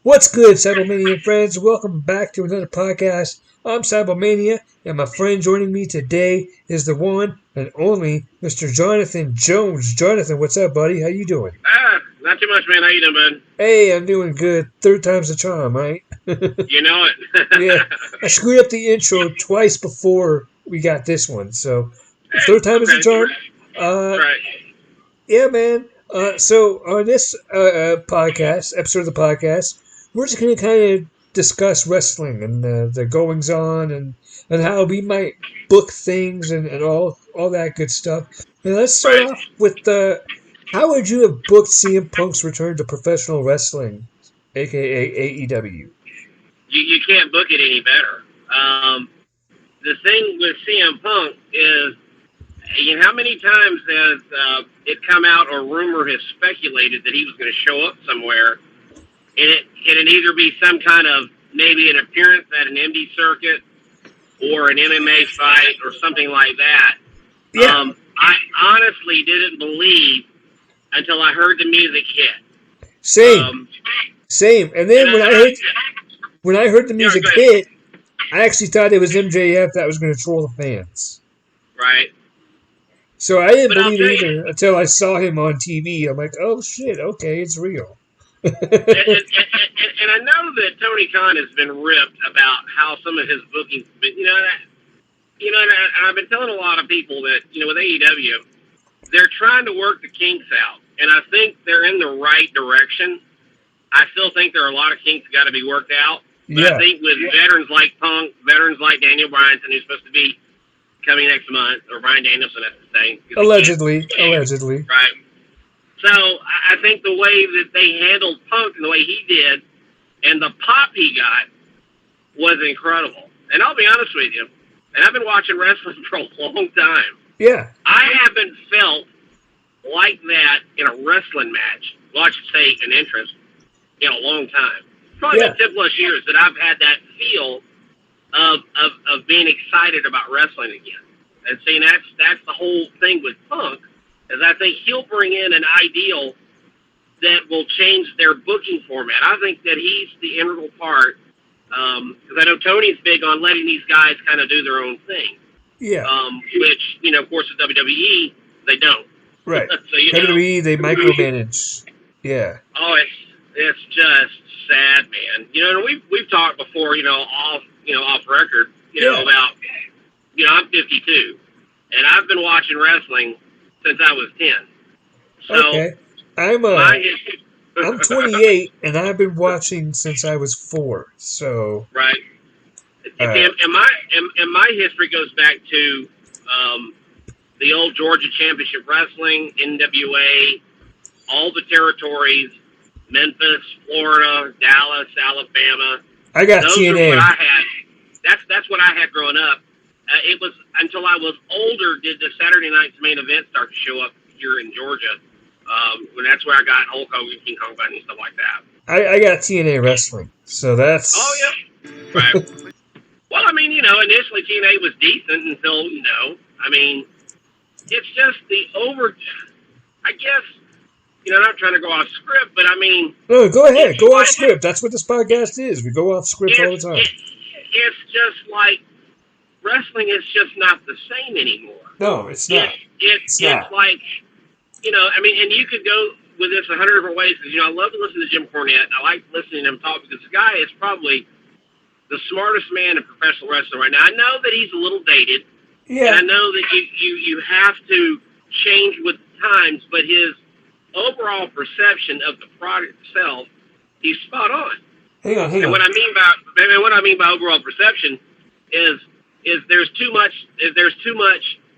What's good, Seibelmania and Friends? Welcome back to another podcast. I'm Seibelmania, and my friend joining me today is the one and only Mr. Jonathan Jones. Jonathan, what's up, buddy? How you doing? Not too much, man. How you doing, bud? Hey, I'm doing good. Third time's the charm, right? You know it. Yeah, I screwed up the intro twice before we got this one, so Hey, third time is the okay, charm. that's right. Yeah, man. So on this podcast, episode of the podcast, we're just going to kind of discuss wrestling and the goings on and how we might book things and all that good stuff. And let's start Right. off with how would you have booked CM Punk's return to professional wrestling, aka AEW? You can't book it any better. The thing with CM Punk is, how many times has it come out or rumor has speculated that he was going to show up somewhere, and it'd either be some kind of maybe an appearance at an indie circuit or an MMA fight or something like that. Yeah, I honestly didn't believe until I heard the music hit. same, same. And then when I heard the Yeah, music go ahead. hit, I actually thought it was MJF that was going to troll the fans. Right. So I didn't But I'll believe tell it you, either until I saw him on TV. I'm like, oh shit, okay, it's real. and I know that Tony Khan has been ripped about how some of his bookings, but and I've been telling a lot of people that with AEW, they're trying to work the kinks out, and I think they're in the right direction. I still think there are a lot of kinks got to be worked out, but I Yeah, think with veterans like Punk, veterans like Daniel Bryanson, who's supposed to be coming next month, or Bryan Danielson, I should say, because he allegedly, can't, allegedly. right? So I think the way that they handled Punk and the way he did, and the pop he got, was incredible. And I'll be honest with you, and I've been watching wrestling for a long time. Yeah, I haven't felt like that in a wrestling match. Well, I should say an entrance in a long time. Probably yeah, been 10 plus years that I've had that feel of being excited about wrestling again. And see, that's the whole thing with Punk, is I think he'll bring in an ideal that will change their booking format. I think that he's the integral part, because I know Tony's big on letting these guys kind of do their own thing, yeah. which, of course, with WWE, they don't. Right. So, WWE, they micromanage. Yeah, oh, it's just sad, man. And we've talked before, off record, yeah. about, I'm 52, and I've been watching wrestling since I was 10. So Okay. I'm my I'm 28 and I've been watching since I was 4. So, right, uh, and my history goes back to the old Georgia Championship Wrestling, NWA, all the territories, Memphis, Florida, Dallas, Alabama. I got Those are TNA. what I had. That's what I had growing up. It was until I was older did the Saturday night's main event start to show up here in Georgia. When that's where I got Hulk Hogan, King Kong Bundy, stuff like that. I got TNA wrestling. So that's Oh yeah, right. Well, initially TNA was decent until it's just the over. I guess not trying to go off script, but no. Go ahead, it's go off like script. That's what this podcast is. We go off script all the time. it's just like wrestling is just not the same anymore. No, it's not. It's It's not. like and you could go with this 100 different ways. Because I love to listen to Jim Cornette. I like listening to him talk because the guy is probably the smartest man in professional wrestling right now. I know that he's a little dated, and I Yeah. know that you have to change with times, but his overall perception of the product itself, he's spot on. Hang on, hang And on. what I mean by overall perception is there's too much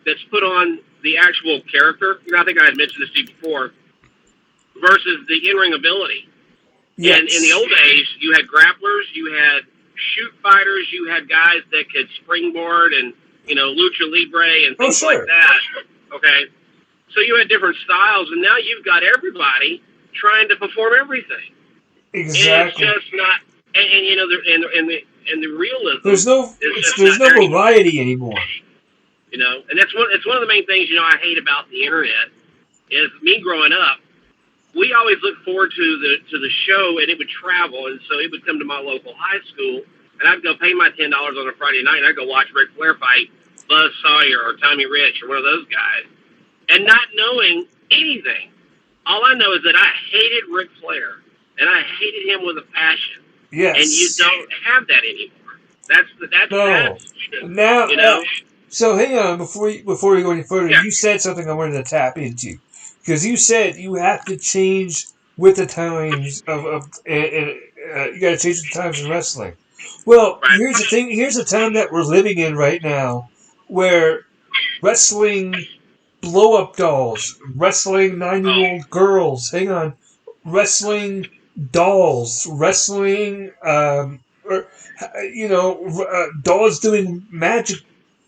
that's put on the actual character. I think I had mentioned this to you before, versus the in-ring ability. And in the Yes. old days, you had grapplers, you had shoot fighters, you had guys that could springboard and lucha libre and Oh, things like sure. that. Okay, so you had different styles, and now you've got everybody trying to perform everything. And it's Exactly. just not, and the realism There's no is just there's not there no anymore. variety anymore. And it's one of the main things I hate about the internet is me growing up. we always looked forward to the show, and it would travel, and so it would come to my local high school, and I'd go pay my $10 on a Friday night, and I'd go watch Ric Flair fight Buzz Sawyer or Tommy Rich or one of those guys, and not knowing anything. All I know is that I hated Ric Flair, and I hated him with a passion. Yes. And you don't have that anymore. That's now, you know. So hang on before we go any further. Yeah. You said something I wanted to tap into, because you said you have to change with the times you got to change with the times in wrestling. Well, right. Here's the thing. Here's the time that we're living in right now, where wrestling blow-up dolls, wrestling 9-year-old girls. Hang on, wrestling dolls, wrestling. Dolls doing magic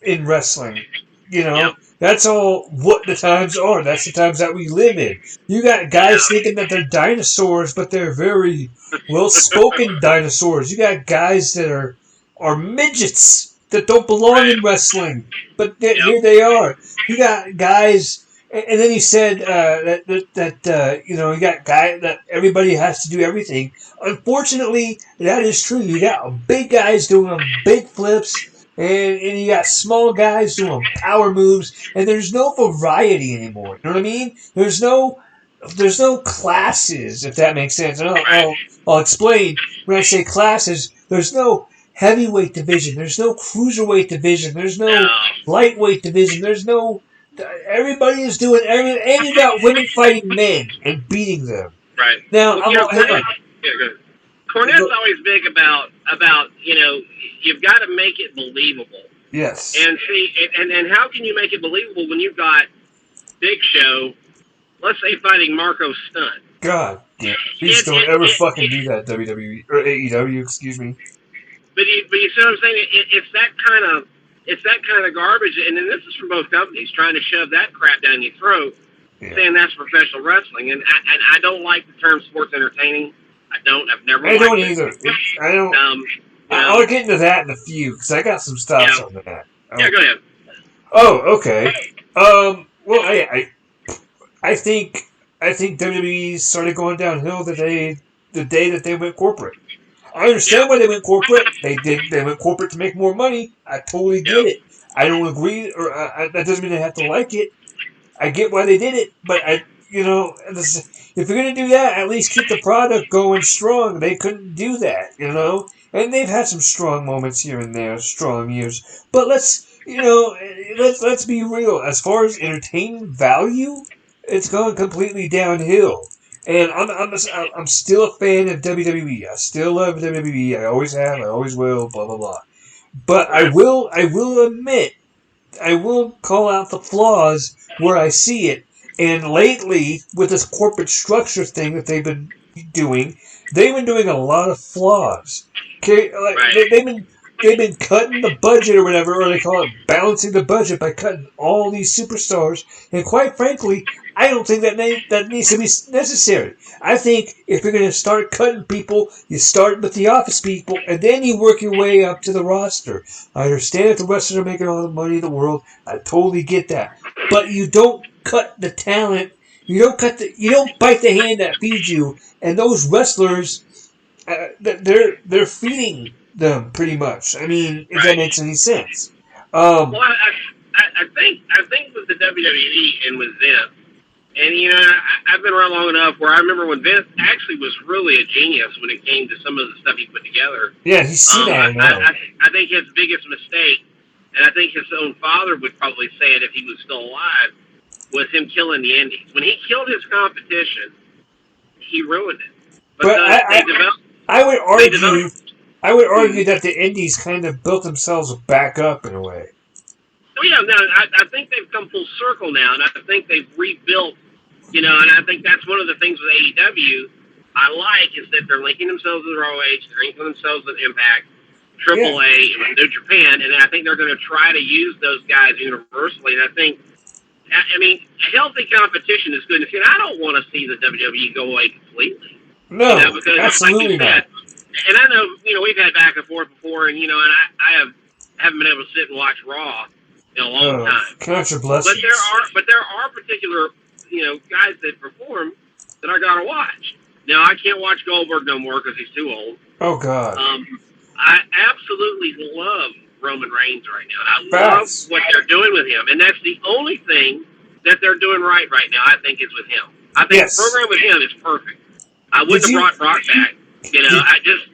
in wrestling. Yep. That's all what the times are. That's the times that we live in. You got guys thinking that they're dinosaurs, but they're very well-spoken dinosaurs. You got guys that are midgets that don't belong in wrestling, but here they are. You got guys, and then you said that you got guys that everybody has to do everything. Unfortunately, that is true. You got big guys doing big flips. And you got small guys doing power moves, and there's no variety anymore. You know what I mean? There's no classes, if that makes sense. And I'll explain. When I say classes, there's no heavyweight division. There's no cruiserweight division. There's no lightweight division. There's no. Everybody is doing everything, and you got women fighting men and beating them. Right. Now, Cornette's always big about you've got to make it believable. Yes. And see, and how can you make it believable when you've got Big Show, let's say, fighting Marco Stunt? God damn. Please don't ever fucking do that, WWE or AEW, excuse me. But you see what I'm saying? It's that kind of garbage, and then this is from both companies trying to shove that crap down your throat, saying that's professional wrestling, and I don't like the term sports entertaining. I've never. I don't either. I don't. I'll get into that in a few because I got some thoughts on that. Yeah, go ahead. Oh, okay. Well, I think WWE started going downhill the day that they went corporate. I understand why they went corporate. They went corporate to make more money. I totally get it. I don't agree, or that doesn't mean I have to like it. I get why they did it, but if you're going to do that, at least keep the product going strong. They couldn't do that, And they've had some strong moments here and there, strong years. But let's be real. As far as entertainment value, it's gone completely downhill. And I'm still a fan of WWE. I still love WWE. I always have. I always will. Blah blah blah. But I will admit, I will call out the flaws where I see it. And lately, with this corporate structure thing that they've been doing a lot of flaws. Okay, they've been cutting the budget or whatever, or they call it balancing the budget by cutting all these superstars. And quite frankly, I don't think that needs to be necessary. I think if you're going to start cutting people, you start with the office people, and then you work your way up to the roster. I understand if the wrestlers are making all the money in the world. I totally get that. But you don't cut the talent. You don't bite the hand that feeds you. And those wrestlers, they're feeding them pretty much. I mean, if that makes any sense. Well, I think with the WWE and with Vince, and I've been around long enough where I remember when Vince actually was really a genius when it came to some of the stuff he put together. Yeah, he's seen that now. I think his biggest mistake, and I think his own father would probably say it if he was still alive, was him killing the Indies. When he killed his competition, he ruined it. But I would argue that the Indies kind of built themselves back up in a way. Oh yeah, no, I think they've come full circle now, and I think they've rebuilt. And I think that's one of the things with AEW I like is that they're linking themselves with ROH, they're linking themselves with Impact, AAA, and New Japan, and I think they're going to try to use those guys universally. And I mean, healthy competition is good. And I don't want to see the WWE go away completely. No, because absolutely not. And I know, we've had back and forth before, and I haven't been able to sit and watch Raw in a long time. Count your blessings. But there are particular, guys that perform that I gotta watch. Now I can't watch Goldberg no more because he's too old. Oh God. I absolutely love Roman Reigns right now. I love Facts. what they're doing with him, and that's the only thing that they're doing right now. I think is with him. I think the program with him is perfect. I wouldn't have brought Brock back. I just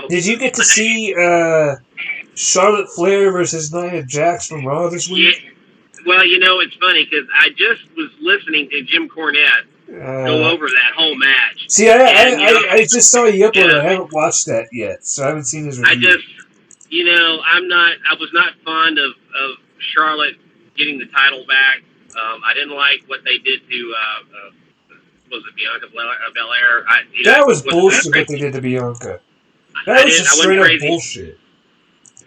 Did you get to see Charlotte Flair versus Nia Jax from Raw this week? Yeah. Well, it's funny because I just was listening to Jim Cornette go over that whole match. See, I just saw you upload it. I haven't watched that yet, so I haven't seen his review. I was not fond of Charlotte getting the title back. I didn't like what they did to, was it Bianca Belair? That was bullshit what they did to Bianca. That was just straight up bullshit.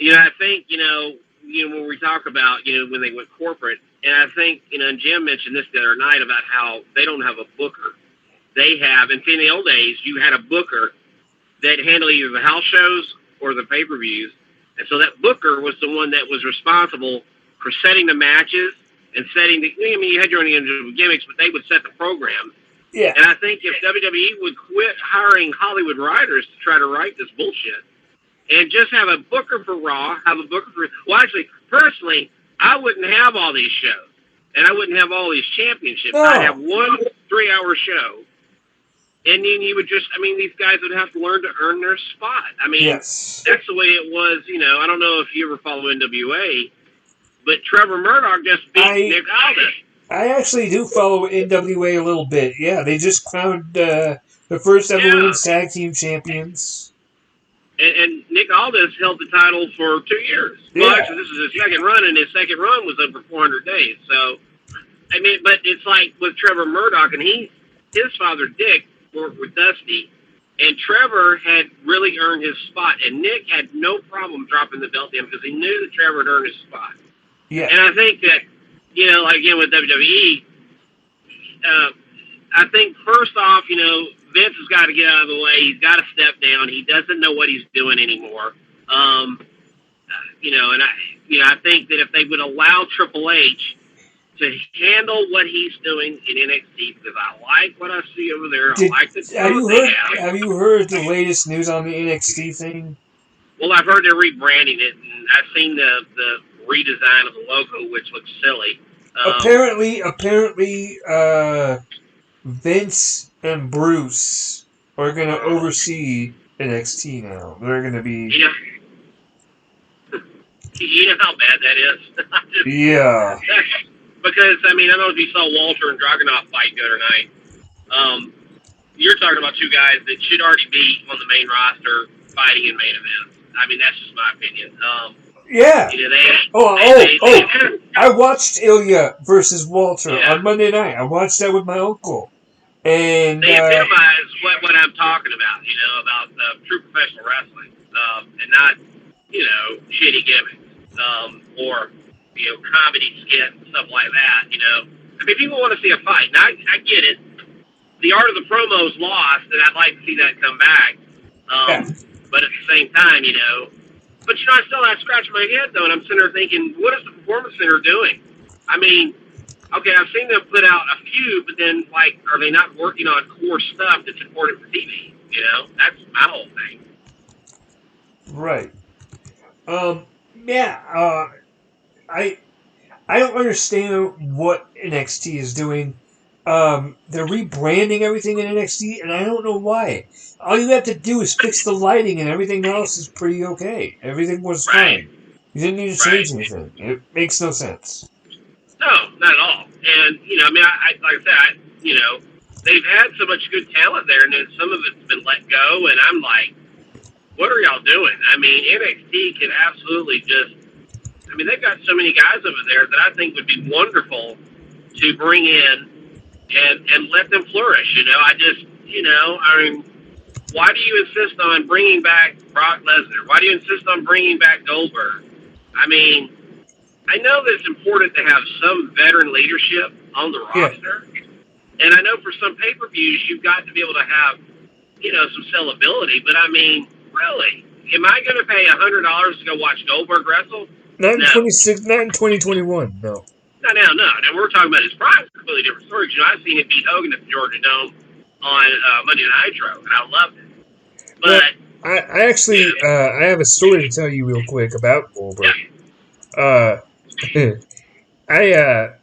I think, when we talk about, when they went corporate, and I think, and Jim mentioned this the other night about how they don't have a booker. They have, and in the old days, you had a booker that handled either the house shows or the pay-per-views. And so that booker was the one that was responsible for setting the matches and setting the, you had your own individual gimmicks, but they would set the program. Yeah. And I think if WWE would quit hiring Hollywood writers to try to write this bullshit and just have a booker for Raw, have a booker for, well, actually, personally, I wouldn't have all these shows and I wouldn't have all these championships. Oh. I'd have 1 3-hour show. And then you would just, these guys would have to learn to earn their spot. Yes. That's the way it was, I don't know if you ever follow NWA, but Trevor Murdoch just beat Nick Aldis. I actually do follow NWA a little bit. Yeah, they just crowned the first ever women's tag team champions. And Nick Aldis held the title for 2 years. Yeah. Well, actually, this is his second run, and his second run was over 400 days. So, but it's like with Trevor Murdoch, and his father, Dick, worked with Dusty, and Trevor had really earned his spot, and Nick had no problem dropping the belt to him because he knew that Trevor had earned his spot. Yeah. And I think that, again with WWE, I think first off, Vince has got to get out of the way. He's got to step down. He doesn't know what he's doing anymore. And I think that if they would allow Triple H to handle what he's doing in NXT, because I like what I see over there. I like the have you heard the latest news on the NXT thing? Well, I've heard they're rebranding it, and I've seen the redesign of the logo, which looks silly. Apparently, Vince and Bruce are going to oversee NXT now. They're going to be... You know how bad that is? Yeah. Because, I don't know if you saw Walter and Dragunov fight the other night. You're talking about two guys that should already be on the main roster fighting in main events. That's just my opinion. Yeah. I watched Ilya versus Walter on Monday night. I watched that with my uncle. And they epitomize what I'm talking about, about true professional wrestling, and not, shitty gimmicks, or, comedy skit and stuff like that, people want to see a fight. Now, I get it. The art of the promo is lost, and I'd like to see that come back. But at the same time, but I still have scratching my head, though, and I'm sitting there thinking, what is the Performance Center doing? Okay, I've seen them put out a few, but then, are they not working on core stuff that's important for TV? That's my whole thing. Right. I don't understand what NXT is doing. They're rebranding everything in NXT, and I don't know why. All you have to do is fix the lighting, and everything else is pretty okay. Everything was fine. You didn't need to change anything. It makes no sense. No, not at all. And, like I said, they've had so much good talent there, and then some of it's been let go, and I'm like, what are y'all doing? NXT can absolutely just, they've got so many guys over there that I think would be wonderful to bring in and let them flourish. Why do you insist on bringing back Brock Lesnar? Why do you insist on bringing back Goldberg? I know that it's important to have some veteran leadership on the roster. And I know for some pay-per-views, you've got to be able to have, some sellability. But, really, am I going to pay $100 to go watch Goldberg wrestle? Not in 2021, no. No, No. Now we're talking about his prime. It's a completely different story. You know, I've seen him beat Hogan at the Georgia Dome on Monday Night Nitro, and I loved it. Well, But I actually I have a story to tell you real quick about Goldberg. yeah, I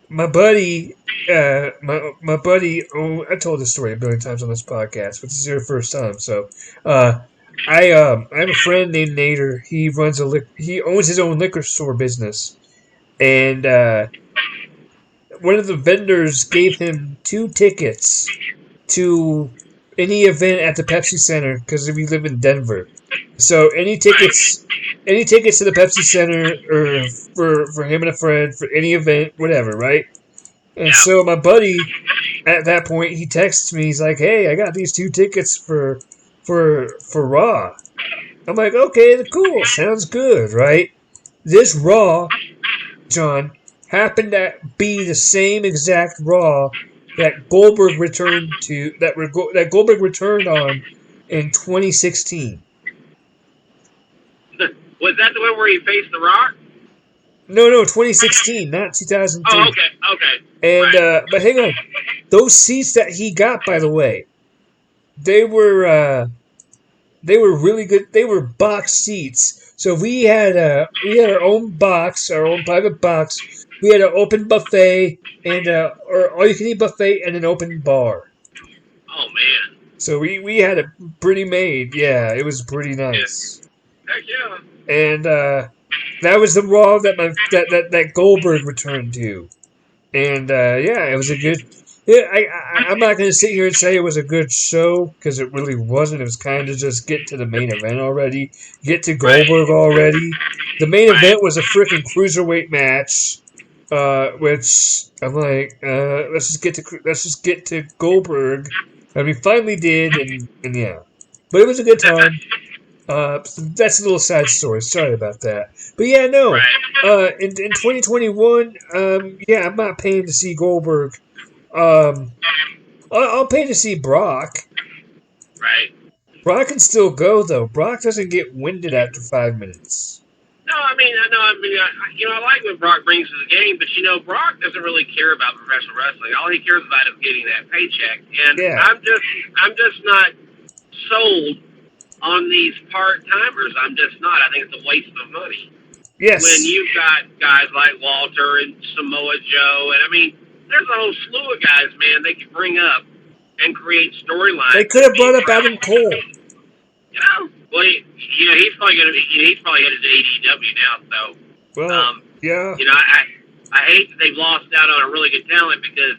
my buddy my buddy. Oh, I told this story a billion times on this podcast, but this is your first time. So, I have a friend named Nader. He owns his own liquor store business, and one of the vendors gave him 2 tickets to any event at the Pepsi Center because we live in Denver. So any tickets to the Pepsi Center or for him and a friend for any event, whatever, right? And yeah. so my buddy at that point he texts me. He's like, "Hey, I got these 2 tickets for Raw." I'm like, "Okay, cool, sounds good, right?" This Raw, John, happened to be the same exact Raw that Goldberg returned to that Goldberg returned on in 2016. Was that the one where he faced The Rock? No, 2016, not Oh, 2003. okay. And Right. but hang on, those seats that he got, by the way, they were really good. They were box seats. So we had our own box, our own private box. We had an open buffet and or all you can eat buffet and an open bar. Oh man. So we had it pretty made. Yeah, it was pretty Yeah. nice. Heck yeah. And that was the Raw that Goldberg returned to. And yeah, it was a good. Yeah, I'm not going to sit here and say it was a good show because it really wasn't. It was kind of just get to the main event already, get to Right. Goldberg already. The main Right. event was a freaking cruiserweight match, which I'm like, let's just get to Goldberg, and we finally did, and yeah, but it was a good time. That's a little side story. Sorry about that. But yeah, no. Right. In 2021, yeah, I'm not paying to see Goldberg. Um, I'll pay to see Brock. Right. Brock can still go though. Brock doesn't get winded after 5 minutes. No, I mean, I like what Brock brings to the game, but Brock doesn't really care about professional wrestling. All he cares about is getting that paycheck, and Yeah. I'm just not sold on these part timers. I'm just not. I think it's a waste of money. Yes. When you've got guys like Walter and Samoa Joe, and I mean, there's a whole slew of guys, man, they could bring up and create storylines. They could have brought up Adam Cole. Well, he's probably headed to AEW now. So, Well, yeah. I hate that they've lost out on a really good talent because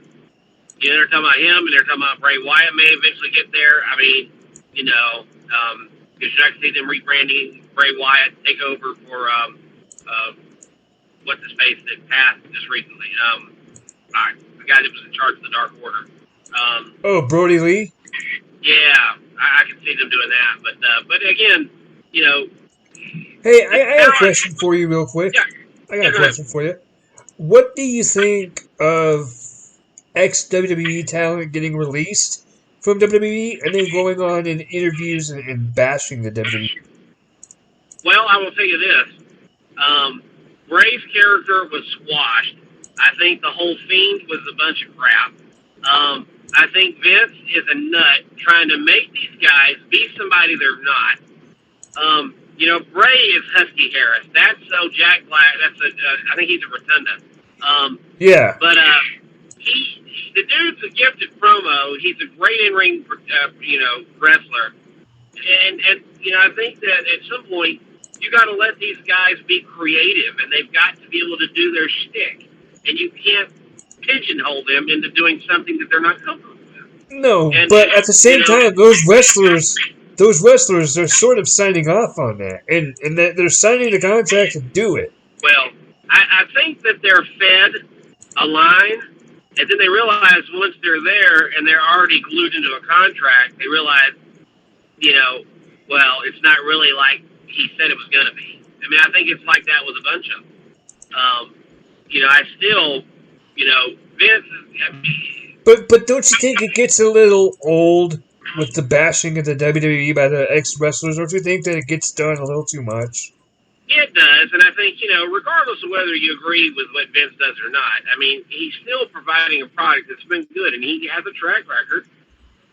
they're talking about him and they're talking about Bray Wyatt may eventually get there. I mean, because I can see them rebranding Bray Wyatt, take over for what's his face that passed just recently. The guy that was in charge of the Dark Order. Oh, Brody Lee. Yeah, I can see them doing that, but again, Hey, I have a question for you, real quick. Yeah. I got a question for you. What do you think of ex-WWE talent getting released from WWE and then going on in interviews and bashing the WWE? Well, I will tell you this. Bray's character was squashed. I think the whole Fiend was a bunch of crap. I think Vince is a nut trying to make these guys be somebody they're not. Bray is Husky Harris. That's Jack Black. I think he's a Rotunda. Yeah. But the dude's a gifted promo. He's a great in-ring, wrestler. And I think that at some point you got to let these guys be creative, and they've got to be able to do their shtick. And you can't pigeonhole them into doing something that they're not comfortable with. No, but at the same time, those wrestlers, they're sort of signing off on that, and they're signing the contract to do it. Well, I think that they're fed a line, and then they realize once they're there and they're already glued into a contract, they realize, well, it's not really like he said it was going to be. I mean, I think it's like that with a bunch of them. I still, Vince is... But don't you think it gets a little old with the bashing of the WWE by the ex-wrestlers? Don't you think that it gets done a little too much? It does, and I think, regardless of whether you agree with what Vince does or not, I mean, he's still providing a product that's been good, and he has a track record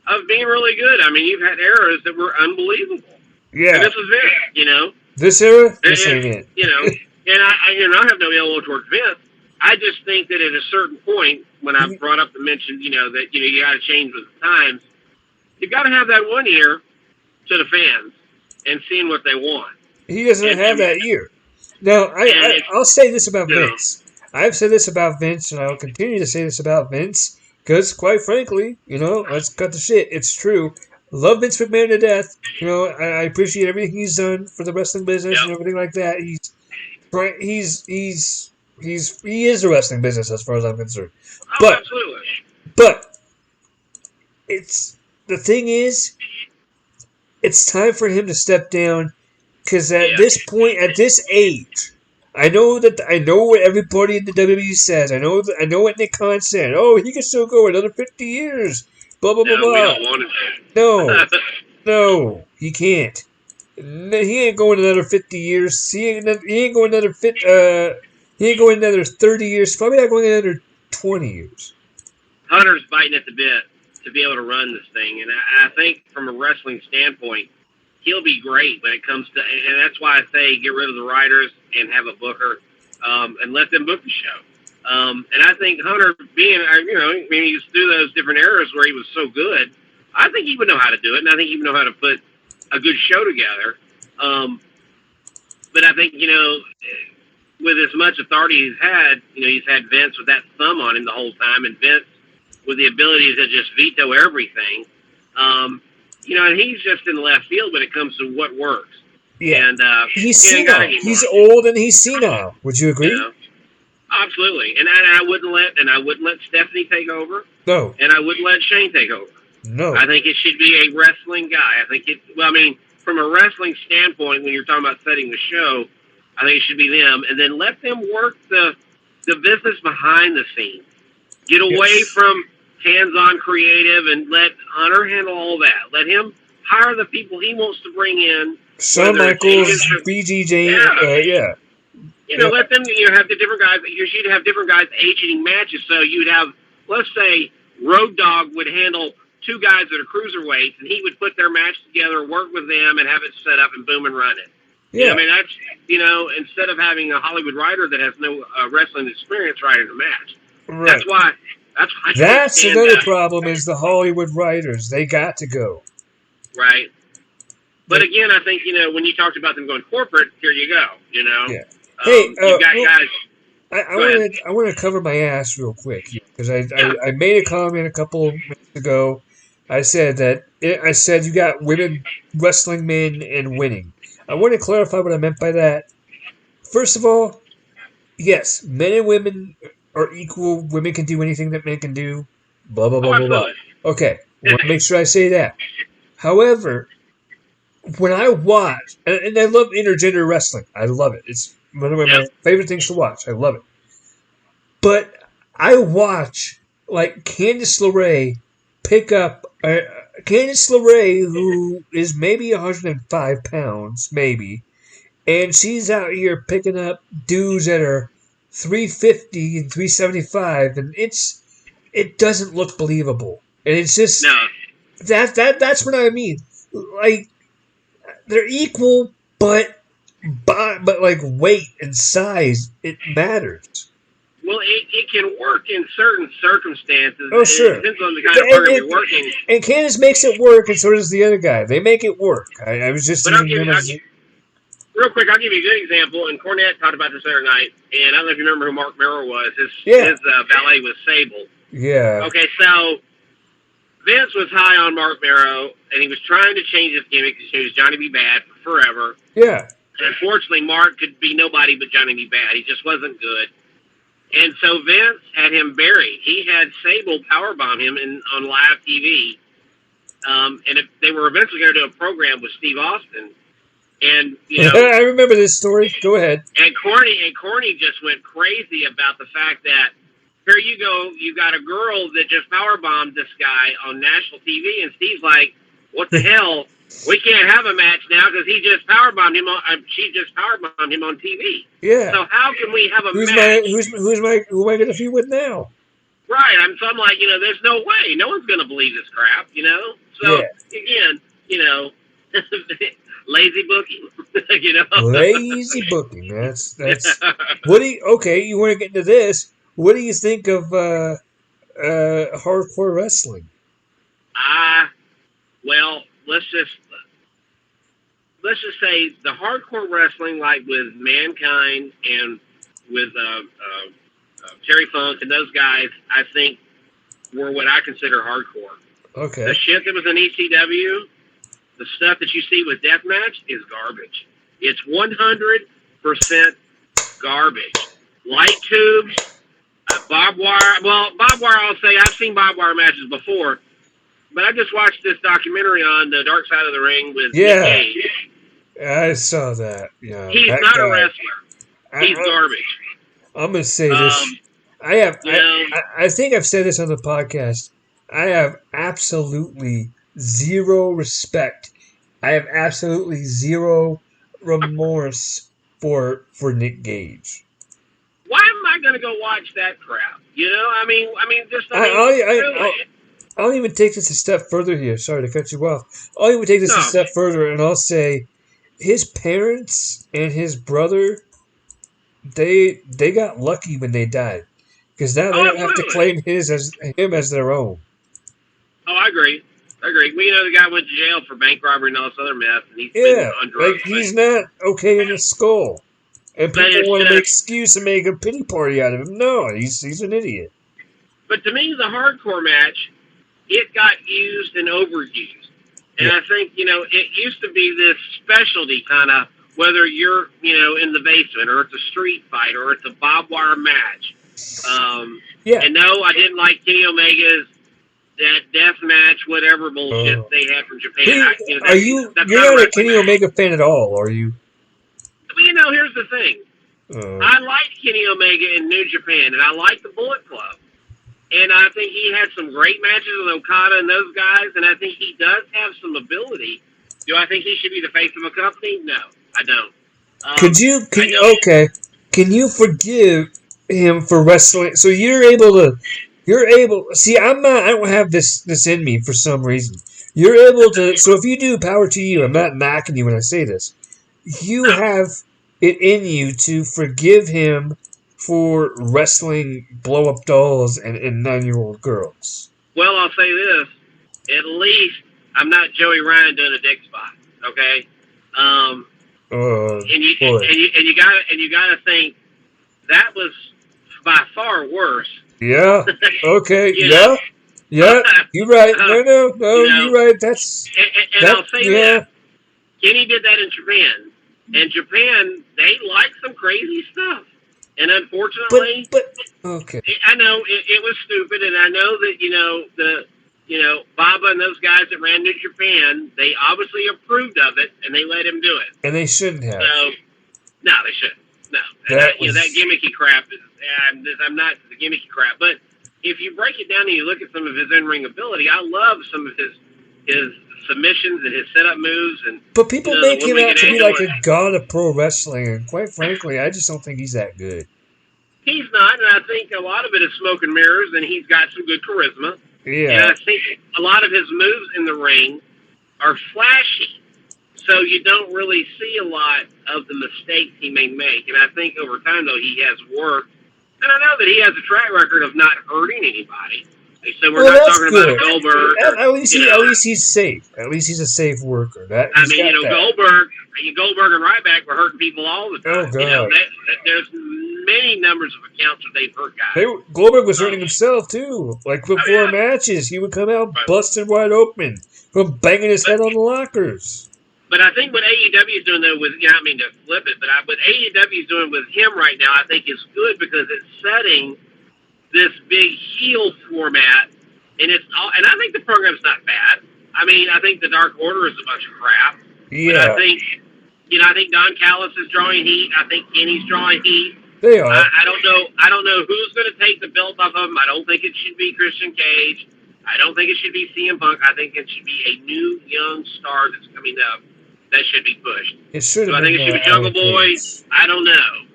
of being really good. I mean, you've had eras that were unbelievable. Yeah. And this is it, This era? This ain't it. And I have no ill will towards Vince. I just think that at a certain point, when I brought up the mention, that, you got to change with the times, you've got to have that one ear to the fans and seeing what they want. He doesn't have that ear. Now, I'll say this about Vince. I've said this about Vince, and I'll continue to say this about Vince, because, quite frankly, let's cut the shit. It's true. Love Vince McMahon to death. I appreciate everything he's done for the wrestling business and everything like that. He is the wrestling business as far as I'm concerned. Oh, absolutely. But the thing is, it's time for him to step down, because at this point, at this age, I know what everybody in the WWE says. I know what Nick Khan said. Oh, he can still go another 50 years. Blah blah blah blah. We don't want it. No, he can't. He ain't going another 50 years. He ain't going another He ain't going another 30 years. Probably not going another 20 years. Hunter's biting at the bit to be able to run this thing, and I think from a wrestling standpoint, he'll be great when it comes to, and that's why I say get rid of the writers and have a booker, and let them book the show. And I think Hunter, he's through those different eras where he was so good, I think he would know how to do it, and I think he would know how to put a good show together. But I think, with as much authority he's had Vince with that thumb on him the whole time, and Vince with the ability to just veto everything. And he's just in left field when it comes to what works. Yeah, and he's senile. He's old and he's senile. Would you agree? Absolutely. And I wouldn't let Stephanie take over. No. And I wouldn't let Shane take over. No. I think it should be a wrestling guy. I think from a wrestling standpoint, when you're talking about setting the show, I think it should be them, and then let them work the business behind the scenes. Get away from hands-on creative and let Hunter handle all that. Let him hire the people he wants to bring in. Shawn Michaels, BGJ, let them have the different guys. You'd have different guys aging matches. So you'd have, let's say, Road Dogg would handle two guys that are cruiserweights, and he would put their match together, work with them, and have it set up and boom and run it. Yeah, that's instead of having a Hollywood writer that has no wrestling experience writing a match. Right. That's why. That's another problem is the Hollywood writers. They got to go. Right. But again, I think when you talked about them going corporate, here you go. Yeah. Hey, you've got guys. I want to cover my ass real quick because I made a comment a couple of minutes ago. I said you got women wrestling men and winning. I want to clarify what I meant by that. First of all, yes, men and women are equal. Women can do anything that men can do. Blah blah blah blah blah. Okay, I want to make sure I say that. However, when I watch, and I love intergender wrestling, I love it. It's one of my favorite things to watch. I love it. But I watch like Candice LeRae pick up Candice LeRae, who is maybe 105 pounds, maybe, and she's out here picking up dudes that are 350 and 375, and it doesn't look believable. And it's just that's what I mean. Like they're equal, but like weight and size, it matters. Well, it can work in certain circumstances. Oh, sure. It depends on the kind of program you're working. And Candice makes it work, and so does the other guy. They make it work. I was just real quick, I'll give you a good example. And Cornette talked about this the other night, and I don't know if you remember who Mark Merrill was. His valet was Sable. Yeah. Okay, so Vince was high on Mark Merrow, and he was trying to change his gimmick to change Johnny B. Bad for forever. Yeah. And unfortunately, Mark could be nobody but Johnny B. Bad. He just wasn't good. And so Vince had him buried. He had Sable powerbomb him on live TV. They were eventually going to do a program with Steve Austin. And, I remember this story. Go ahead. And Corny just went crazy about the fact that, here you go, you got a girl that just powerbombed this guy on national TV, and Steve's like, what the hell? We can't have a match now because he just powerbombed him on. She just powerbombed him on TV. Yeah. So how can we have a Who am I gonna feud with now? Right. So I'm like, there's no way. No one's gonna believe this crap. So Yeah. again, lazy booking. Lazy booking. That's okay, you want to get into this. What do you think of hardcore wrestling? Well, let's just say the hardcore wrestling, like with Mankind and with Terry Funk and those guys, I think were what I consider hardcore. Okay. The shit that was in ECW, the stuff that you see with Deathmatch is garbage. It's 100% garbage. Light tubes, barbed wire. Well, barbed wire, I'll say I've seen barbed wire matches before, but I just watched this documentary on the Dark Side of the Ring with Nick Gage. I saw that. Yeah, he's not a wrestler. He's garbage. I'm gonna say this. I think I've said this on the podcast. I have absolutely zero respect. I have absolutely zero remorse for Nick Gage. Why am I going to go watch that crap? I'll even take this a step further here. Sorry to cut you off. I'll even take this a step further, and I'll say his parents and his brother, they got lucky when they died, because now they don't have to claim him as their own. Oh, I agree. Well, the guy went to jail for bank robbery and all this other mess, and he's been on drugs. He's not okay in the skull, and people want to make excuse and make a pity party out of him. No, he's an idiot. But to me, the hardcore match, it got used and overused, and I think it used to be this specialty kind of, whether you're in the basement or it's a street fight or it's a barbed wire match. And no, I didn't like Kenny Omega's that death match, whatever bullshit they had from Japan. You're not a Kenny Omega fan at all, are you? Well, here's the thing. I liked Kenny Omega in New Japan, and I liked the Bullet Club. And I think he had some great matches with Okada and those guys, and I think he does have some ability. Do I think he should be the face of a company? No, I don't. Can you forgive him for wrestling? So you're able. See, I don't have this in me for some reason. You're able to. So if you do, power to you. I'm not knocking you when I say this. You have it in you to forgive him for wrestling blow-up dolls and 9-year-old girls. Well, I'll say this: at least I'm not Joey Ryan doing a dick spot. Okay. And you gotta think that was by far worse. Yeah. Okay. Yeah. You're right. No. You're right. I'll say that Kenny did that in Japan, and Japan they like some crazy stuff, and unfortunately, okay. I know it was stupid, and I know that Baba and those guys that ran to Japan, they obviously approved of it, and they let him do it. And they shouldn't have. So, no, they shouldn't. No. That gimmicky crap is, I'm not the gimmicky crap, but if you break it down and you look at some of his in-ring ability, I love some of his submissions and his setup moves. But people make him out to be like a god of pro wrestling, and quite frankly, I just don't think he's that good. He's not, and I think a lot of it is smoke and mirrors, and he's got some good charisma. Yeah. And I think a lot of his moves in the ring are flashy, so you don't really see a lot of the mistakes he may make. And I think over time, though, he has worked. And I know that he has a track record of not hurting anybody. So we're not talking about Goldberg. At least he's safe. At least he's a safe worker. Goldberg and Ryback were hurting people all the time. Oh, God. There's many numbers of accounts where they've hurt guys. Goldberg was hurting himself, too. Like before matches, he would come out busted wide open from banging his head on the lockers. But I think what AEW is doing, though, with, I don't mean to flip it, but what AEW is doing with him right now, I think is good because it's setting this big heel format, and I think the program's not bad. I mean, I think the Dark Order is a bunch of crap. Yeah. But I think Don Callis is drawing heat. I think Kenny's drawing heat. They are. I don't know who's going to take the belt off of him. I don't think it should be Christian Cage. I don't think it should be CM Punk. I think it should be a new young star that's coming up that should be pushed. It should So have I been think it should be Jungle Adam Boy. Page. I don't know.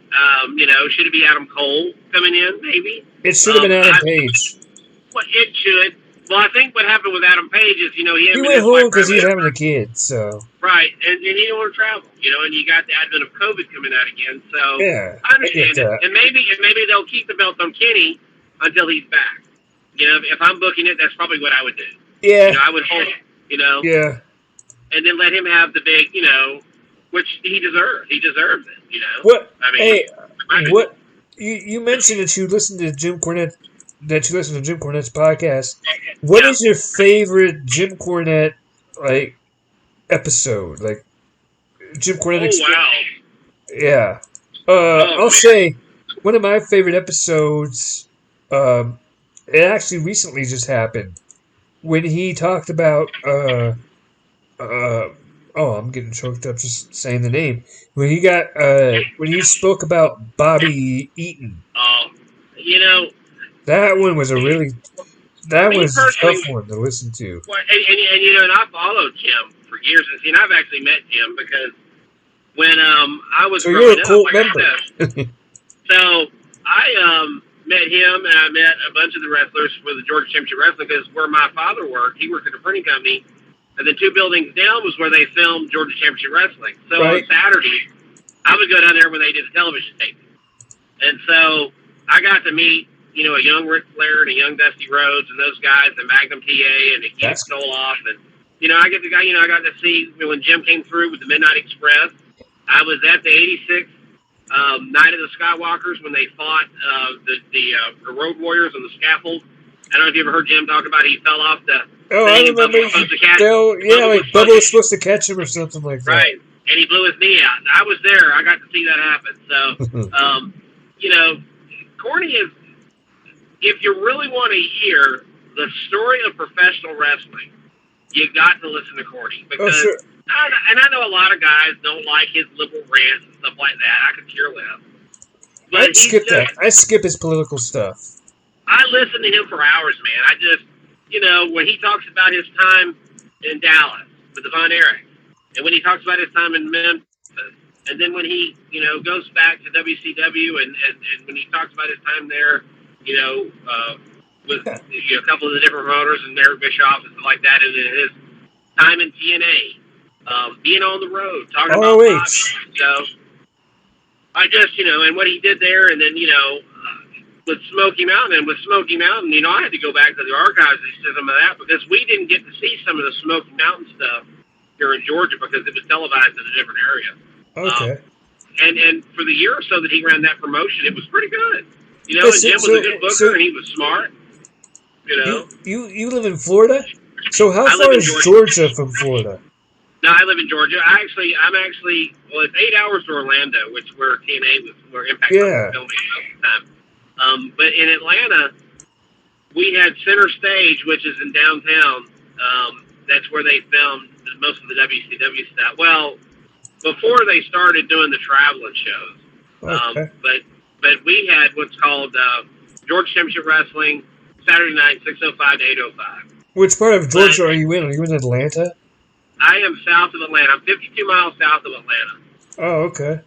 Should it be Adam Cole coming in? Maybe. It should have been Adam Page. It should. Well, I think what happened with Adam Page is, him He and went his home wife because he was were having a kid, so. right, and he didn't want to travel, and you got the advent of COVID coming out again. So Yeah, I understand I get it, that. and maybe they'll keep the belt on Kenny until he's back. If I'm booking it, that's probably what I would do. Yeah. I would hold it, Yeah. and then let him have the big, which he deserves. He deserves it, What? I mean, Hey, what? You mentioned that you listened to Jim Cornette's podcast. What is your favorite Jim Cornette episode? Like Jim Cornette. Oh wow! Yeah. I'll Man. say one of my favorite episodes. It actually recently just happened when he talked about. I'm getting choked up just saying the name. When he spoke about Bobby Eaton. Oh, That one was that was a personally, tough one to listen to. well, and I followed Jim for years, and I've actually met Jim because when I was So growing you're a cult up, member. I said, so I met him, and I met a bunch of the wrestlers for the Georgia Championship Wrestling because where my father worked, he worked at a printing company, and then 2 buildings down was where they filmed Georgia Championship Wrestling. So Right. on Saturday, I would go down there when they did the television tape. And so I got to meet, a young Ric Flair and a young Dusty Rhodes and those guys, and Magnum TA and the Keith Stoloff. And, I got to see when Jim came through with the Midnight Express. I was at the 86th Night of the Skywalkers when they fought the Road Warriors on the scaffold. I don't know if you ever heard Jim talk about he fell off the I thing and remember. Bubba was supposed to catch Bubba was supposed to catch him or something like that. Right, and he blew his knee out. I was there. I got to see that happen. So, Corny is, if you really want to hear the story of professional wrestling, you got to listen to Corny. Because, sure. I know a lot of guys don't like his liberal rants and stuff like that. I could care less. But I'd skip that. I skip his political stuff. I listen to him for hours, man. I just, when he talks about his time in Dallas with the Von Erich, and when he talks about his time in Memphis, and then when he, goes back to WCW, and when he talks about his time there, with a couple of the different promoters and Eric Bischoff and stuff like that, and then his time in TNA, being on the road, talking about Bobby. So I just, and what he did there, and then, with Smoky Mountain, I had to go back to the archives and see some of that because we didn't get to see some of the Smoky Mountain stuff here in Georgia because it was televised in a different area. Okay. And for the year or so that he ran that promotion, it was pretty good. And Jim was a good booker, and he was smart. You live in Florida? So how far is Georgia from Florida? No, I live in Georgia. I'm actually, it's 8 hours to Orlando, which where TNA was, where Impact was filming at the time. But in Atlanta, we had Center Stage, which is in downtown. That's where they filmed most of the WCW stuff. Well, before they started doing the traveling shows. Okay. But we had what's called Georgia Championship Wrestling, Saturday night, 6:05 to 8:05. Which part of Georgia are you in? Are you in Atlanta? I am south of Atlanta. I'm 52 miles south of Atlanta. Oh, okay.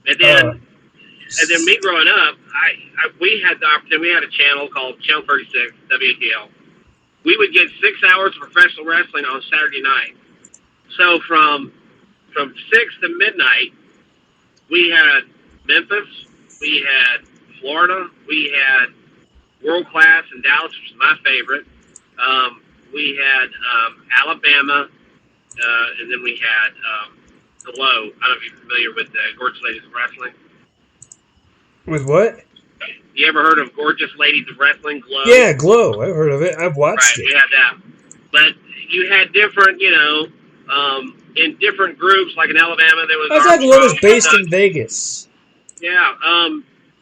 And then me growing up, we had the opportunity. We had a channel called Channel 36, WATL. We would get 6 hours of professional wrestling on Saturday night. So from 6 to midnight, we had Memphis, we had Florida, we had World Class in Dallas, which is my favorite. We had Alabama, and then we had Glow. I don't know if you're familiar with Gorgeous Ladies of Wrestling. With what? You ever heard of Gorgeous Ladies of Wrestling, Glow? Yeah, Glow. I've heard of it. I've watched it. We had that. But you had different, in different groups, like in Alabama, there was... I thought Glow was based in Vegas. Yeah,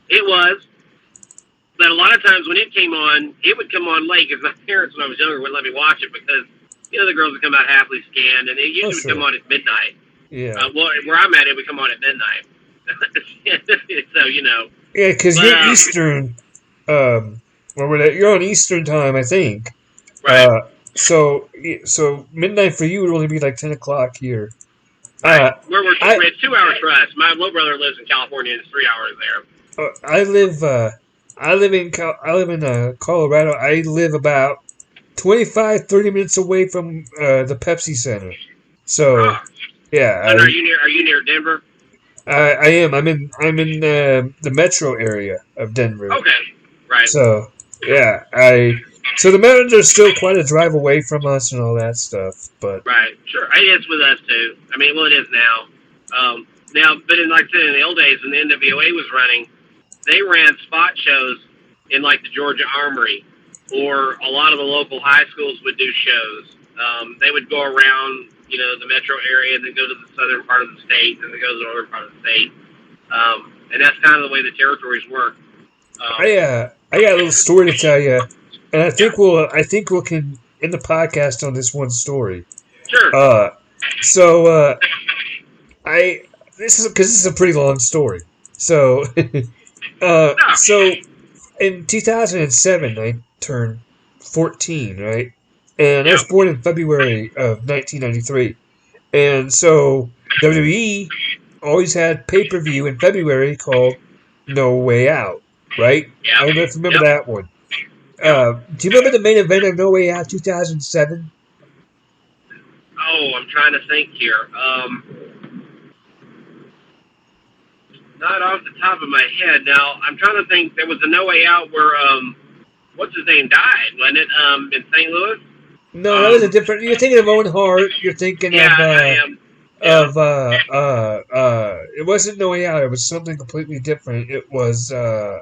it was. But a lot of times when it came on, it would come on late, because my parents, when I was younger, wouldn't let me watch it, because, the girls would come out halfly scanned, and it usually would come on at midnight. Yeah. Where I'm at, it would come on at midnight. So, Yeah, because you're Eastern, you're on Eastern time, I think. Right. So midnight for you would only be like 10 o'clock here. Right. Uh, I We're 2 hours for us. My little brother lives in California, and it's 3 hours there. I live I live in Colorado. I live about 25-30 minutes away from the Pepsi Center. So Ah. yeah, So, are you near Denver? I am. I'm in the metro area of Denver. Okay. Right. So yeah, I so the mountains are still quite a drive away from us and all that stuff. But Right. Sure. It is with us too. I mean, well, it is now. But in like I said, in the old days when the NWA was running, they ran spot shows in like the Georgia Armory, or a lot of the local high schools would do shows. They would go around, the metro area, and then go to the southern part of the state, and then go to the northern part of the state. And that's kind of the way the territories work. I got a little story to tell you, and Yeah. I think we can end the podcast on this one story. Sure. Uh, so I this is because this is a pretty long story. So No. so in 2007 I turned 14, right? And I was Yep. born in February of 1993. And so WWE always had pay-per-view in February called No Way Out, right? I Yep. don't know if you remember Yep. that one. Yep. Do you remember the main event of No Way Out 2007? Oh, I'm trying to think here. Not off the top of my head. Now, I'm trying to think. There was a No Way Out where what's his name died, wasn't it? In St. Louis. No, that was a Um, different. You're thinking of Owen Hart. You're thinking yeah, I am. Yeah. it wasn't No Way Out. It was something completely different. It was uh,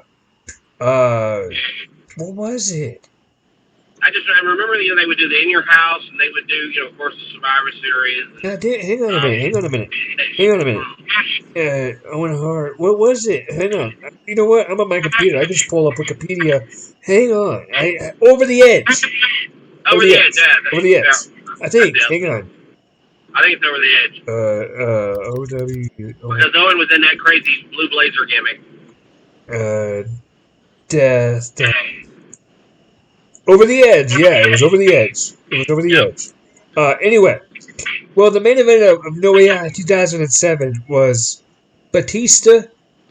what was it? I remember they would do the In Your House, and they would do of course the Survivor Series. Hang on a minute. Hang on a minute. Hang on a minute. Owen Hart. What was it? Hang on. You know what? I'm on my computer. I can just pull up Wikipedia. Hang on. Over the edge. Over Over the the Edge. edge. Over the edge. Yeah. I That's think. it. Hang on. I think it's Over the Edge. OW. Because Owen was in that crazy blue blazer gimmick. Death. Over the Edge. Yeah, it was Over the Edge. It was Over the Yep. Edge. Anyway. Well, the main event of No Way Out 2007 was Batista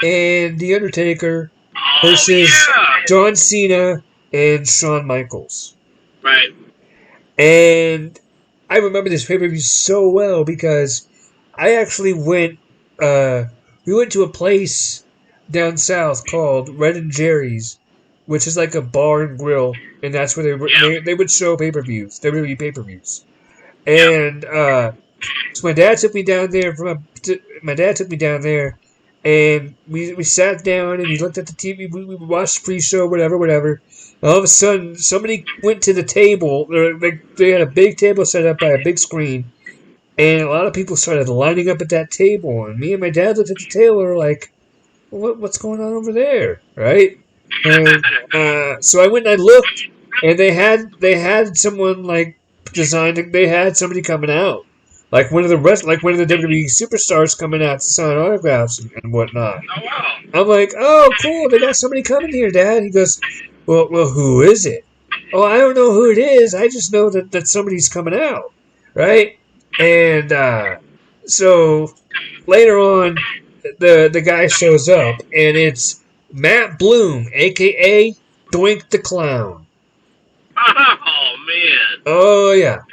and The Undertaker Oh versus yeah. John Cena and Shawn Michaels. Right. And I remember this pay-per-view so well because I actually went, we went to a place down south called Red and Jerry's, which is like a bar and grill, and that's where Yeah. they would show pay-per-views. They would be pay-per-views. Yeah. And, so my dad took me down there and we sat down and we looked at the TV. We watched the pre-show, whatever. And all of a sudden, somebody went to the table. They had a big table set up by a big screen, and a lot of people started lining up at that table. And me and my dad looked at the table and were like, "What's going on over there?" Right? And so I went and I looked, and they had someone like designed. They had somebody coming out. Like one of the WWE superstars coming out to sign autographs and whatnot. Oh wow. I'm like, oh, cool, they got somebody coming here, Dad. He goes, well, who is it? Oh, I don't know who it is. I just know that somebody's coming out, right? And so later on, the guy shows up, and it's Matt Bloom, aka Doink the Clown. Oh man.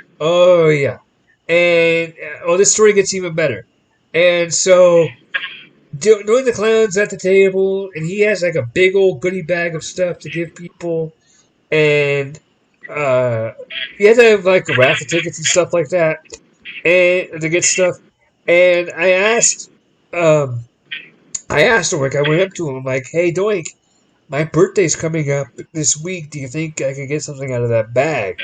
Oh yeah. And this story gets even better. And so doing the clown's at the table, and he has like a big old goodie bag of stuff to give people, and he had to have like raffle tickets and stuff like that, and to get stuff. And I asked Doink. I went up to him. I'm like, "Hey, Doink, my birthday's coming up this week. Do you think I can get something out of that bag?"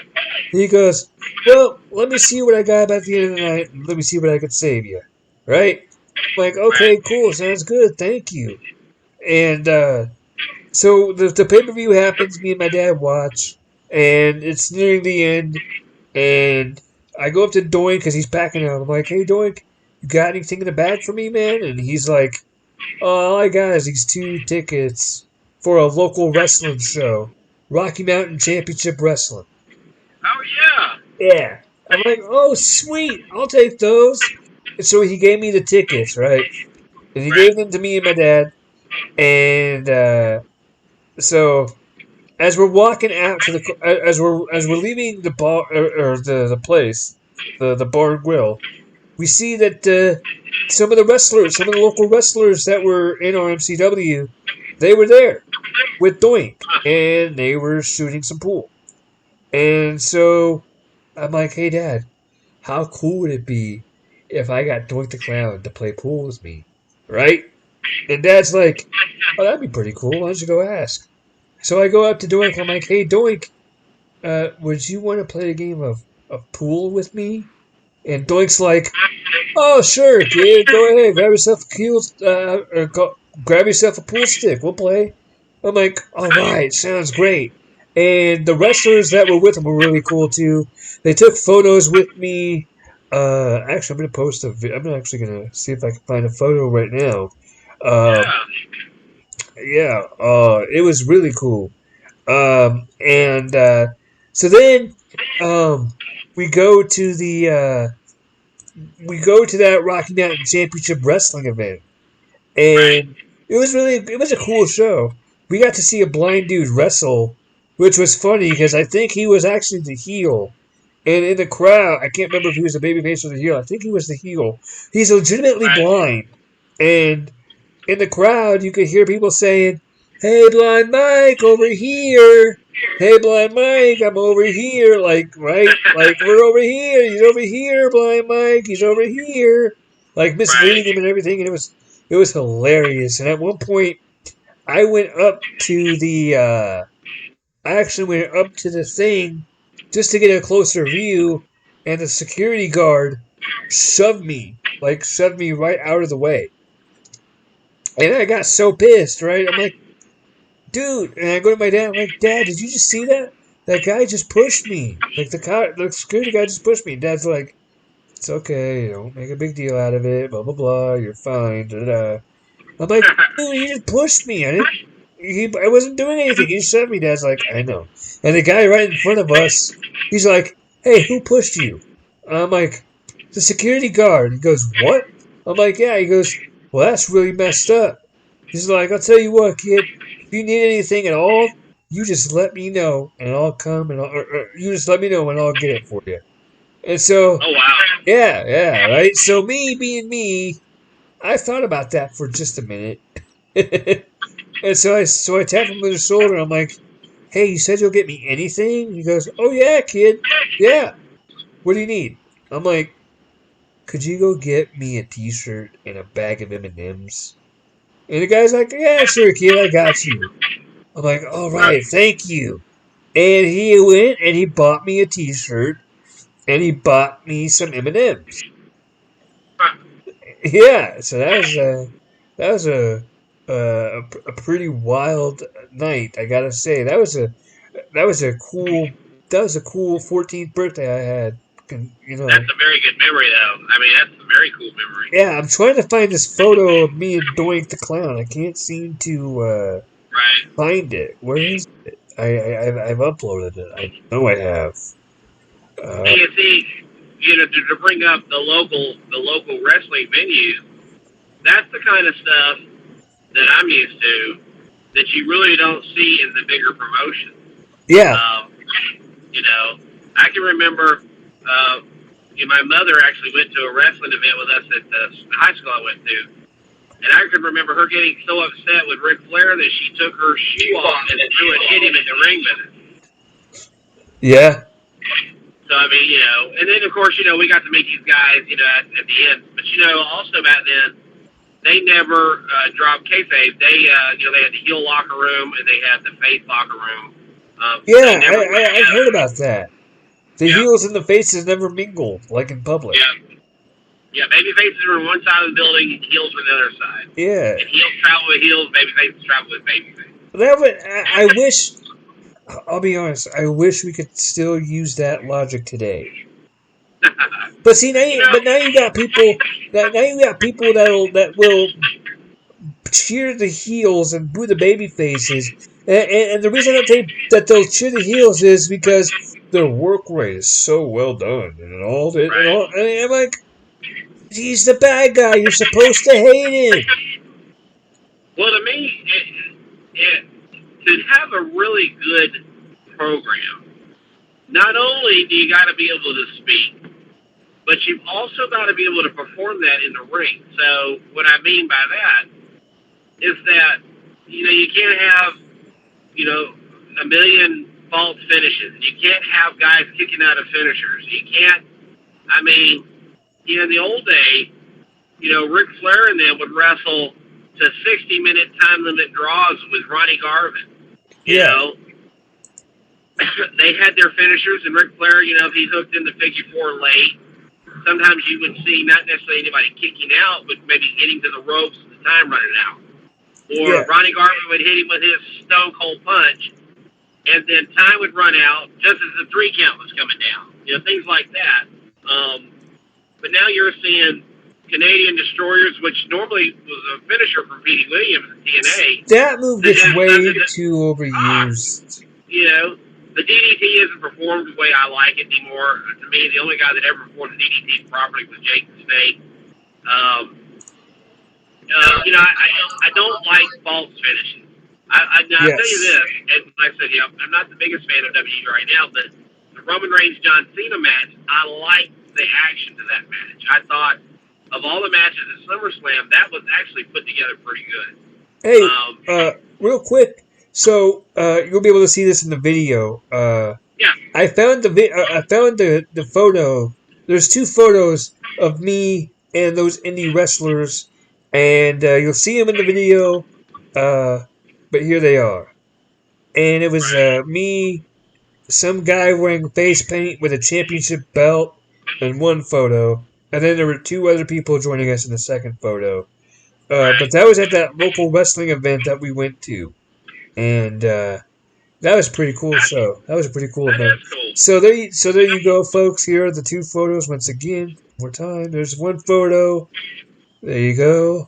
He goes, "Well, let me see what I got at the end of the night. And let me see what I could save you." Right? I'm like, Right. okay, cool, sounds good, thank you. And so the pay per view happens. Me and my dad watch, and it's nearing the end. And I go up to Doink because he's packing out. I'm like, "Hey, Doink, you got anything in the bag for me, man?" And he's like, "Oh, all I got is these 2 tickets for a local wrestling show, Rocky Mountain Championship Wrestling." Oh yeah. Yeah. I'm like, oh, sweet. I'll take those. And so he gave me the tickets, right? And he Right. gave them to me and my dad. And so as we're walking out to the as we're leaving the bar or the place, the bar and grill, we see that some of the local wrestlers that were in our MCW, they were there with Doink, and they were shooting some pool. And so I'm like, hey, Dad, how cool would it be if I got Doink the Clown to play pool with me? Right? And Dad's like, oh, that'd be pretty cool. Why don't you go ask? So I go up to Doink. I'm like, hey, Doink, would you want to play a game of pool with me? And Doink's like, oh, sure, kid. Go ahead. Grab yourself a pool stick. We'll play. I'm like, all right, sounds great. And the wrestlers that were with him were really cool too. They took photos with me. Actually, I'm gonna post a. I'm actually gonna see if I can find a photo right now. Um, Yeah. yeah, it was really cool. And so then, um, we go to that Rocky Mountain Championship Wrestling event, Right. and it was a cool show. We got to see a blind dude wrestle, which was funny because I think he was actually the heel. And in the crowd, I can't remember if he was the babyface or the heel. I think he was the heel. He's legitimately Right. blind, and in the crowd, you could hear people saying, "Hey, Blind Mike, over here! Hey, Blind Mike, I'm over here!" Like, right? Like, we're over here. He's over here, Blind Mike. He's over here. Like Right. misleading him and everything, and it was hilarious. And at one point, I went up to the I actually went up to the thing just to get a closer view, and the security guard shoved me right out of the way. And I got so pissed, right? I'm like, dude, and I go to my dad. I'm like, Dad, did you just see that? That guy just pushed me. Like the security guy just pushed me. Dad's like, it's okay. Don't make a big deal out of it. Blah blah blah. You're fine. Da da da. I'm like, dude, he just pushed me. I didn't. I wasn't doing anything. He just shoved me. Dad's like, I know. And the guy right in front of us, he's like, hey, who pushed you? I'm like, the security guard. He goes, what? I'm like, yeah. He goes, well, that's really messed up. He's like, I'll tell you what, kid. If you need anything at all, you just let me know, and I'll come, and you just let me know, and I'll get it for you. And so, Oh wow. yeah, yeah, right. So me being me, I thought about that for just a minute, and so I tap him on the shoulder. I'm like, "Hey, you said you'll get me anything?" He goes, "Oh yeah, kid. Yeah. What do you need?" I'm like, "Could you go get me a T-shirt and a bag of M&Ms?" And the guy's like, "Yeah, sure, kid. I got you." I'm like, all right, thank you. And he went and he bought me a T-shirt and he bought me some M&Ms. Yeah, so that was a pretty wild night. I gotta say that was a cool that was a cool 14th birthday I had. You That's know, a very good memory, though. I mean, that's a very cool memory. yeah, I'm trying to find this photo of me and Doink the Clown. I can't seem to Right. find it. Where is it? I've uploaded it. I know I have. And Uh, you see, to bring up the local wrestling venues, that's the kind of stuff that I'm used to that you really don't see in the bigger promotions. yeah, Um, I can remember. My mother actually went to a wrestling event with us at the high school I went to, and I can remember her getting so upset with Ric Flair that she took her shoe off and threw it, hit him in the ring with it. yeah, So I mean, and then of course, we got to meet these guys, at the end. But also back then, they never dropped kayfabe. They had the heel locker room and they had the face locker room. They yeah. never went I've heard together. about that. The Yeah, heels and the faces never mingle like in public. yeah, yeah. Baby faces were on one side of the building, and heels were on the other side. Yeah, And heels travel with heels, baby faces travel with baby faces. that would. I wish. I'll be honest. I wish we could still use that logic today. But see, you know, now you got people that will cheer the heels and boo the baby faces. And the reason that they'll cheer the heels is because their work rate is so well done, and all that, and Right. all. And I'm like, he's the bad guy. You're supposed to hate him. Well, to me, to have a really good program, not only do you got to be able to speak, but you've also got to be able to perform that in the ring. So what I mean by that is that, you can't have, a million false finishes. You can't have guys kicking out of finishers. You can't, I mean, in the old day, Ric Flair and them would wrestle to 60-minute time limit draws with Ronnie Garvin. You Yeah, know, they had their finishers, and Ric Flair, if he hooked in the figure four late, sometimes you would see not necessarily anybody kicking out, but maybe getting to the ropes and the time running out. Or yeah, Ronnie Garvin would hit him with his stone cold punch, and then time would run out just as the 3 count was coming down. Things like that. But now you're seeing Canadian destroyers, which normally was a finisher for Petey Williams in TNA. that move That gets has way something that, too overused. the DDT isn't performed the way I like it anymore. To me, the only guy that ever performed the DDT properly was Jake the Snake. I don't like false finishing. I'll tell you Yes. this, and like I said, I'm not the biggest fan of WWE right now, but the Roman Reigns John Cena match, I liked the action to that match. I thought of all the matches at SummerSlam, that was actually put together pretty good. Hey, real quick. So, you'll be able to see this in the video. Yeah, I found I found the photo. There's 2 photos of me and those indie wrestlers, and you'll see them in the video. But here they are, and it was right, me, some guy wearing face paint with a championship belt, in one photo, and then there were 2 other people joining us in the second photo. But right. that was at that local wrestling event that we went to, and that was a pretty cool That, show. That was a pretty cool that event. is cool. So there you go, folks. Here are the 2 photos once again. More time. There's one photo. There you go.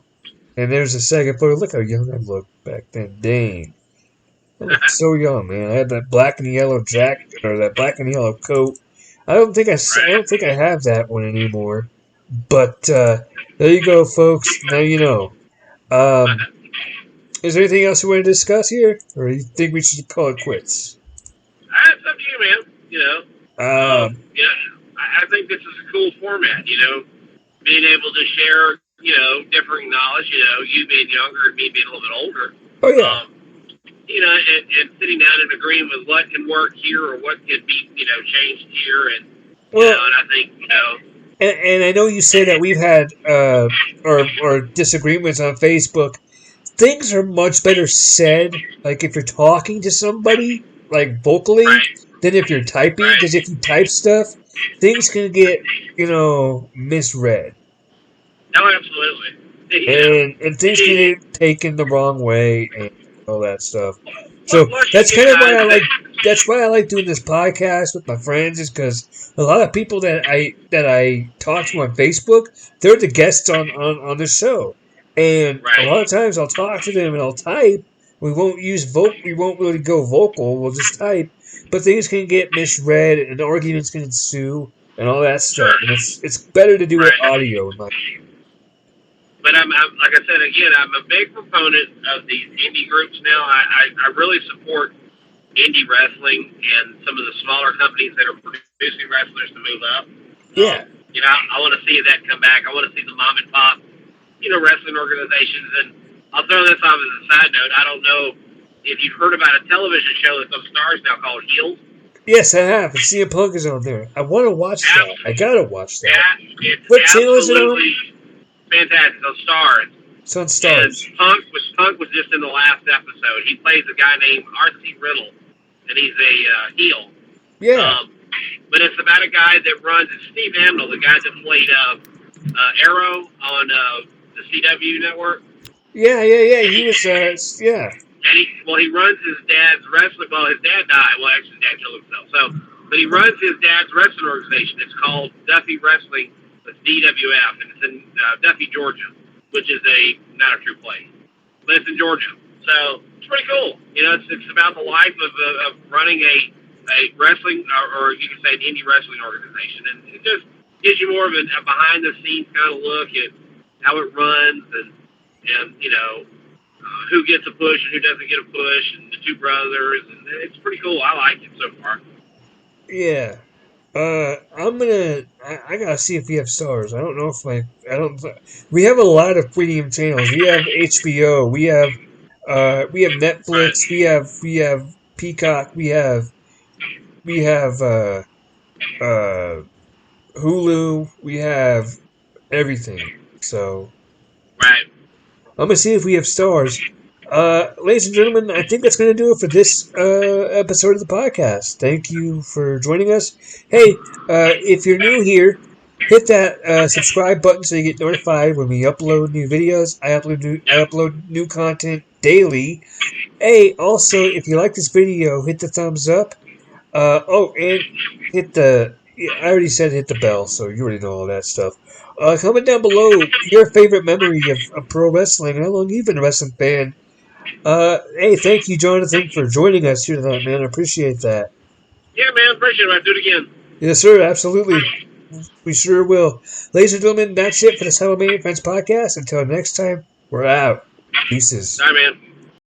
And there's the second photo. Look how young I looked back then. Dang, I looked so young, man. I had that black and yellow jacket or that black and yellow coat. I Right. don't think I have that one anymore. But there you go, folks. Now you know. Um, is there anything else you want to discuss here, or do you think we should call it quits? It's up to you, man. Um, I think this is a cool format. Being able to share, differing knowledge. You being younger and me being a little bit older. oh yeah. Um, and sitting down and agreeing with what can work here or what can be, changed here, Well, and I think, and I know you say that we've had or disagreements on Facebook. Things are much better said, like if you're talking to somebody, like vocally, right, than if you're typing. right, Because if you type stuff, things can get misread, no, absolutely, and things can get taken the wrong way and all that stuff. So plus you that's get kind of why guys I like. that, That's why I like doing this podcast with my friends, is because a lot of people that I talk to on Facebook, they're the guests on the show, and a lot of right, times I'll talk to them and I'll type. We won't really go vocal. We'll just type, but things can get misread and arguments can ensue and all that stuff. sure, And it's better to do it right. audio. In my But I'm like I said again, I'm a big proponent of these indie groups now. I really support indie wrestling and some of the smaller companies that are producing wrestlers to move up. yeah, I want to see that come back. I want to see the mom and pop, wrestling organizations. And I'll throw this off as a side note. I don't know if you've heard about a television show that's on Stars now called Heels. yes, I have. And CM Punk is on there. I want to watch that. I gotta watch that. It's What channel is it on? absolutely fantastic. On Stars. It's on And Stars. Punk was just in the last episode. He plays a guy named R.C. Riddle, and he's a heel. Yeah, But it's about a guy that runs. It's Steve Amnell, the guy that played Arrow on the CW network. yeah. He was, yeah. And he runs his dad's wrestling. Well, his dad died. Well, actually, his dad killed himself. But he runs his dad's wrestling organization. It's called Duffy Wrestling. It's DWF, and it's in Duffy, Georgia, which is not a true place, but it's in Georgia. So it's pretty cool. It's about the life of running a wrestling, or you can say an indie wrestling organization, and it just gives you more of a behind the scenes kind of look at how it runs, and who gets a push and who doesn't get a push, and the two brothers, and it's pretty cool. I like it so far. Yeah. I gotta see if we have stars. I don't know if I don't. We have a lot of premium channels. We have HBO. We have Right, Netflix. We have Peacock. We have uh, Hulu. We have everything. So right. I'm gonna see if we have stars. Ladies and gentlemen, I think that's gonna do it for this episode of the podcast. Thank you for joining us. Hey, if you're new here, hit that subscribe button so you get notified when we upload new videos. I Yep. upload new content daily. Hey, also, if you like this video, hit the thumbs up. And hit the. Yeah, I already said hit the bell, so you already know all that stuff. Comment down below your favorite memory of pro wrestling and how long you've been a wrestling fan. Hey, thank you, Jonathan, for joining us here tonight, man. I appreciate that. Yeah, man. Appreciate it. I'll do it again. Yes, sir. Absolutely. We sure will. Ladies and gentlemen, that's it for the Seibelmania and Friends podcast. Until next time, we're out. Deuces. All right, man.